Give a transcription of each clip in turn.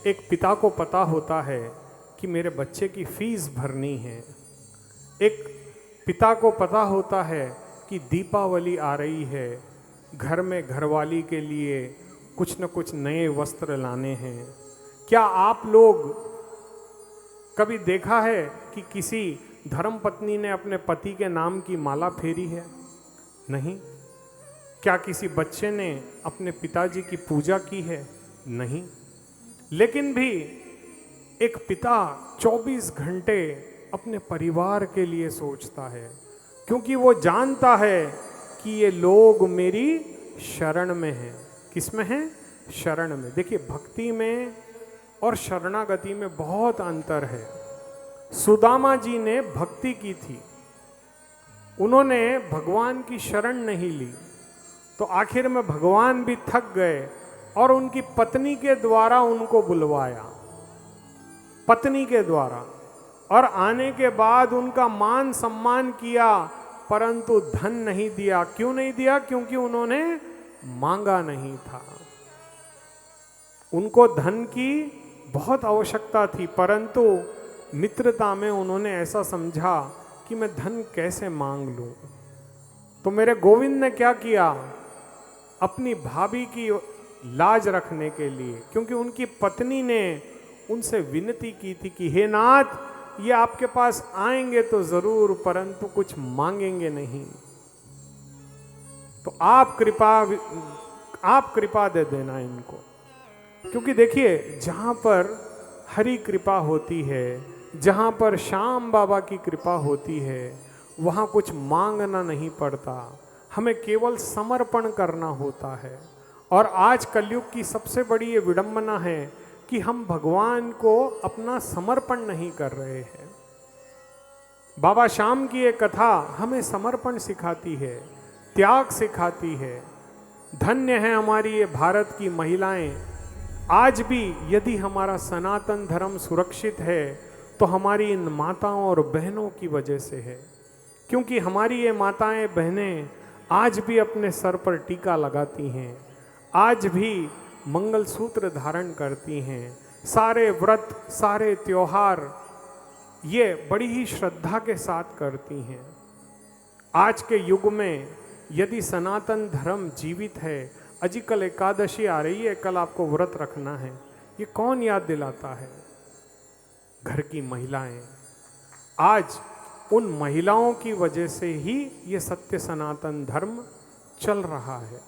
एक पिता को पता होता है कि मेरे बच्चे की फीस भरनी है। एक पिता को पता होता है कि दीपावली आ रही है, घर में घरवाली के लिए कुछ न कुछ नए वस्त्र लाने हैं। क्या आप लोग कभी देखा है कि किसी धर्मपत्नी ने अपने पति के नाम की माला फेरी है? नहीं। क्या किसी बच्चे ने अपने पिताजी की पूजा की है? नहीं। लेकिन भी एक पिता 24 घंटे अपने परिवार के लिए सोचता है, क्योंकि वो जानता है कि ये लोग मेरी शरण में हैं। किस में हैं? शरण में। देखिए, भक्ति में और शरणागति में बहुत अंतर है। सुदामा जी ने भक्ति की थी, उन्होंने भगवान की शरण नहीं ली, तो आखिर में भगवान भी थक गए और उनकी पत्नी के द्वारा उनको बुलवाया, पत्नी के द्वारा, और आने के बाद उनका मान सम्मान किया, परंतु धन नहीं दिया। क्यों नहीं दिया? क्योंकि उन्होंने मांगा नहीं था। उनको धन की बहुत आवश्यकता थी, परंतु मित्रता में उन्होंने ऐसा समझा कि मैं धन कैसे मांग लूं। तो मेरे गोविंद ने क्या किया? अपनी भाभी की लाज रखने के लिए, क्योंकि उनकी पत्नी ने उनसे विनती की थी कि हे नाथ, ये आपके पास आएंगे तो जरूर, परंतु कुछ मांगेंगे नहीं, तो आप कृपा दे देना इनको। क्योंकि देखिए, जहां पर हरि कृपा होती है, जहां पर श्याम बाबा की कृपा होती है, वहां कुछ मांगना नहीं पड़ता, हमें केवल समर्पण करना होता है। और आज कलयुग की सबसे बड़ी ये विडंबना है कि हम भगवान को अपना समर्पण नहीं कर रहे हैं। बाबा श्याम की ये कथा हमें समर्पण सिखाती है, त्याग सिखाती है। धन्य है हमारी ये भारत की महिलाएं। आज भी यदि हमारा सनातन धर्म सुरक्षित है तो हमारी इन माताओं और बहनों की वजह से है, क्योंकि हमारी ये माताएं बहनें आज भी अपने सर पर टीका लगाती हैं, आज भी मंगलसूत्र धारण करती हैं, सारे व्रत, सारे त्योहार ये बड़ी ही श्रद्धा के साथ करती हैं। आज के युग में यदि सनातन धर्म जीवित है, अजी कल एकादशी आ रही है, कल आपको व्रत रखना है, ये कौन याद दिलाता है? घर की महिलाएं। आज उन महिलाओं की वजह से ही ये सत्य सनातन धर्म चल रहा है।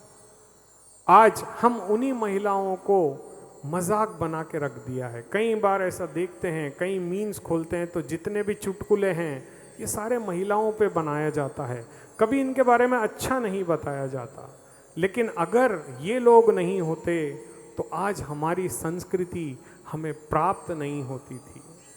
आज हम उन्हीं महिलाओं को मजाक बना के रख दिया है। कई बार ऐसा देखते हैं, कई मीम्स खोलते हैं तो जितने भी चुटकुले हैं ये सारे महिलाओं पे बनाया जाता है, कभी इनके बारे में अच्छा नहीं बताया जाता। लेकिन अगर ये लोग नहीं होते तो आज हमारी संस्कृति हमें प्राप्त नहीं होती थी।